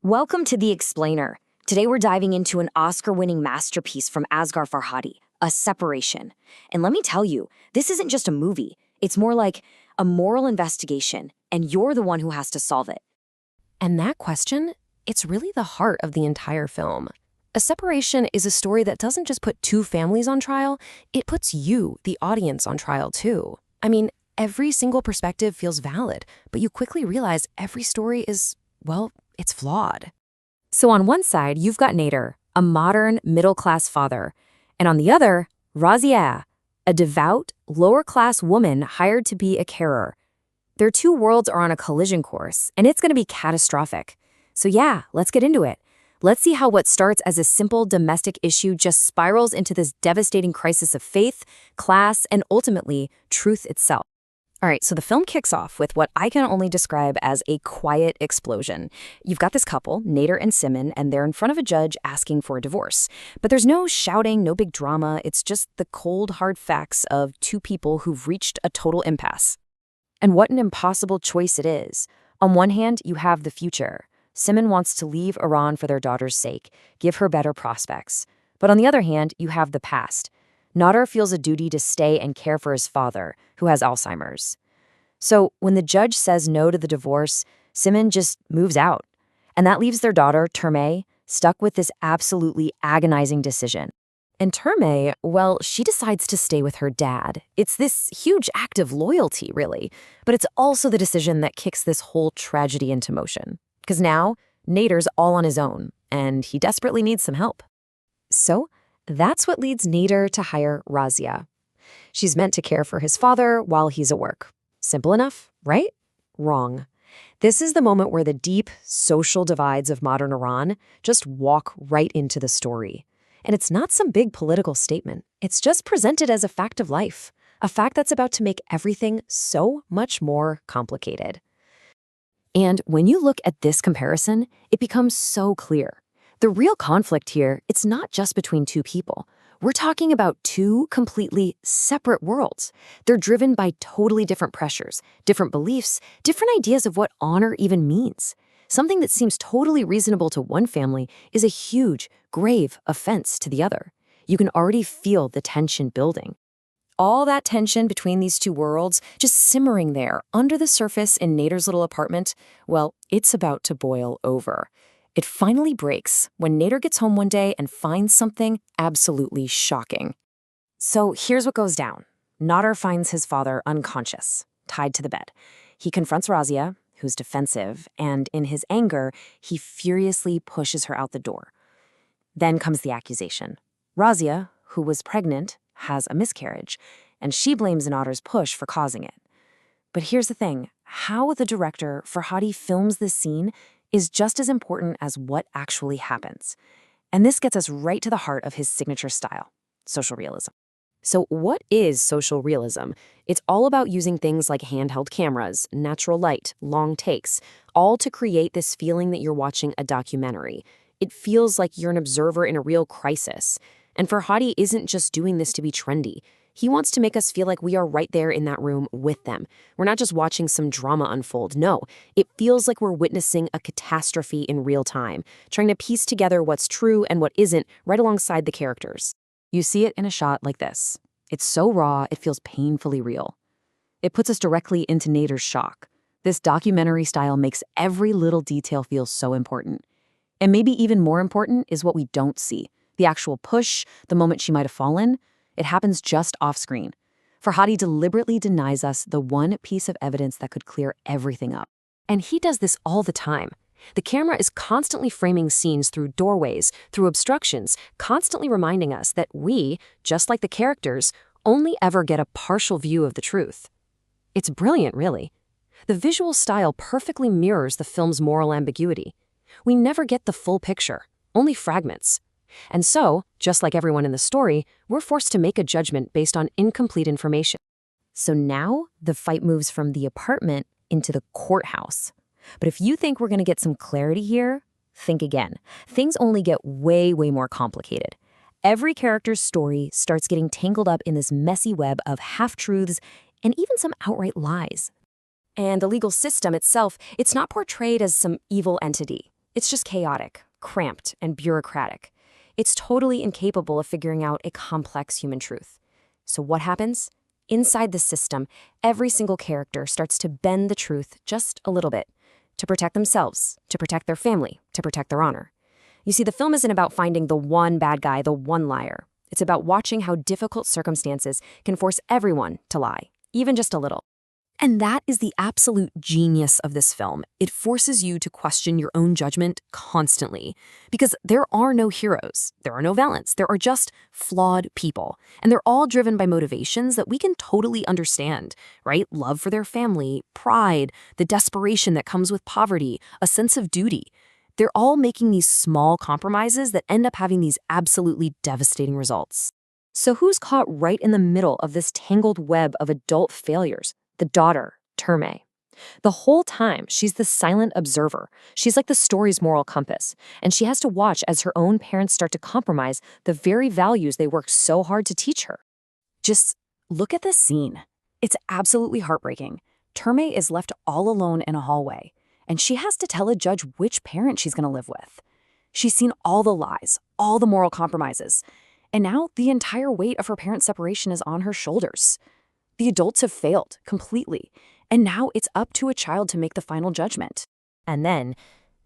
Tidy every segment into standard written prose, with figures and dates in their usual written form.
Welcome to The Explainer. Today we're diving into an Oscar-winning masterpiece from Asghar Farhadi, A Separation. And let me tell you, this isn't just a movie. It's more like a moral investigation, and you're the one who has to solve it. And that question, it's really the heart of the entire film. A Separation is a story that doesn't just put two families on trial, it puts you, the audience, on trial too. I mean, every single perspective feels valid, but you quickly realize every story is, well, it's flawed. So on one side, you've got Nader, a modern, middle-class father. And on the other, Razia, a devout, lower-class woman hired to be a carer. Their two worlds are on a collision course, and it's going to be catastrophic. So yeah, let's get into it. Let's see how what starts as a simple domestic issue just spirals into this devastating crisis of faith, class, and ultimately, truth itself. All right, so the film kicks off with what I can only describe as a quiet explosion. You've got this couple, Nader and Simon, and they're in front of a judge asking for a divorce. But there's no shouting, no big drama. It's just the cold, hard facts of two people who've reached a total impasse. And what an impossible choice it is. On one hand, you have the future. Simon wants to leave Iran for their daughter's sake, give her better prospects. But on the other hand, you have the past. Nader feels a duty to stay and care for his father, who has Alzheimer's. So when the judge says no to the divorce, Simon just moves out. And that leaves their daughter, Terme, stuck with this absolutely agonizing decision. And Terme, well, she decides to stay with her dad. It's this huge act of loyalty, really. But it's also the decision that kicks this whole tragedy into motion. Because now, Nader's all on his own, and he desperately needs some help. So that's what leads Nader to hire Razia. She's meant to care for his father while he's at work. Simple enough, right? Wrong. This is the moment where the deep social divides of modern Iran just walk right into the story. And it's not some big political statement. It's just presented as a fact of life, a fact that's about to make everything so much more complicated. And when you look at this comparison, it becomes so clear. The real conflict here, it's not just between two people. We're talking about two completely separate worlds. They're driven by totally different pressures, different beliefs, different ideas of what honor even means. Something that seems totally reasonable to one family is a huge, grave offense to the other. You can already feel the tension building. All that tension between these two worlds just simmering there under the surface in Nader's little apartment, well, it's about to boil over. It finally breaks when Nader gets home one day and finds something absolutely shocking. So here's what goes down. Nader finds his father unconscious, tied to the bed. He confronts Razia, who's defensive, and in his anger, he furiously pushes her out the door. Then comes the accusation. Razia, who was pregnant, has a miscarriage, and she blames Nader's push for causing it. But here's the thing. How the director, Farhadi, films this scene is just as important as what actually happens. And this gets us right to the heart of his signature style, social realism. So what is social realism? It's all about using things like handheld cameras, natural light, long takes, all to create this feeling that you're watching a documentary. It feels like you're an observer in a real crisis. And Farhadi isn't just doing this to be trendy. He wants to make us feel like we are right there in that room with them. We're not just watching some drama unfold. No, it feels like we're witnessing a catastrophe in real time, trying to piece together what's true and what isn't right alongside the characters. You see it in a shot like this. It's so raw, it feels painfully real. It puts us directly into Nader's shock. This documentary style makes every little detail feel so important. And maybe even more important is what we don't see. The actual push, the moment she might have fallen. It happens just off screen. Farhadi deliberately denies us the one piece of evidence that could clear everything up. And he does this all the time. The camera is constantly framing scenes through doorways, through obstructions, constantly reminding us that we, just like the characters, only ever get a partial view of the truth. It's brilliant, really. The visual style perfectly mirrors the film's moral ambiguity. We never get the full picture, only fragments. And so, just like everyone in the story, we're forced to make a judgment based on incomplete information. So now, the fight moves from the apartment into the courthouse. But if you think we're going to get some clarity here, think again. Things only get way, way more complicated. Every character's story starts getting tangled up in this messy web of half-truths and even some outright lies. And the legal system itself, it's not portrayed as some evil entity. It's just chaotic, cramped, and bureaucratic. It's totally incapable of figuring out a complex human truth. So what happens? Inside the system, every single character starts to bend the truth just a little bit to protect themselves, to protect their family, to protect their honor. You see, the film isn't about finding the one bad guy, the one liar. It's about watching how difficult circumstances can force everyone to lie, even just a little. And that is the absolute genius of this film. It forces you to question your own judgment constantly. Because there are no heroes, there are no villains, there are just flawed people. And they're all driven by motivations that we can totally understand, right? Love for their family, pride, the desperation that comes with poverty, a sense of duty. They're all making these small compromises that end up having these absolutely devastating results. So who's caught right in the middle of this tangled web of adult failures? The daughter, Terme. The whole time, she's the silent observer. She's like the story's moral compass, and she has to watch as her own parents start to compromise the very values they worked so hard to teach her. Just look at this scene. It's absolutely heartbreaking. Terme is left all alone in a hallway, and she has to tell a judge which parent she's going to live with. She's seen all the lies, all the moral compromises, and now the entire weight of her parents' separation is on her shoulders. The adults have failed completely, and now it's up to a child to make the final judgment. And then,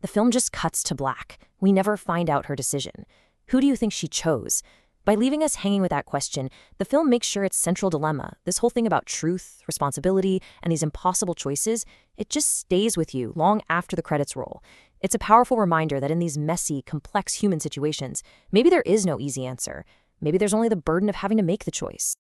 the film just cuts to black. We never find out her decision. Who do you think she chose? By leaving us hanging with that question, the film makes sure its central dilemma, this whole thing about truth, responsibility, and these impossible choices, it just stays with you long after the credits roll. It's a powerful reminder that in these messy, complex human situations, maybe there is no easy answer. Maybe there's only the burden of having to make the choice.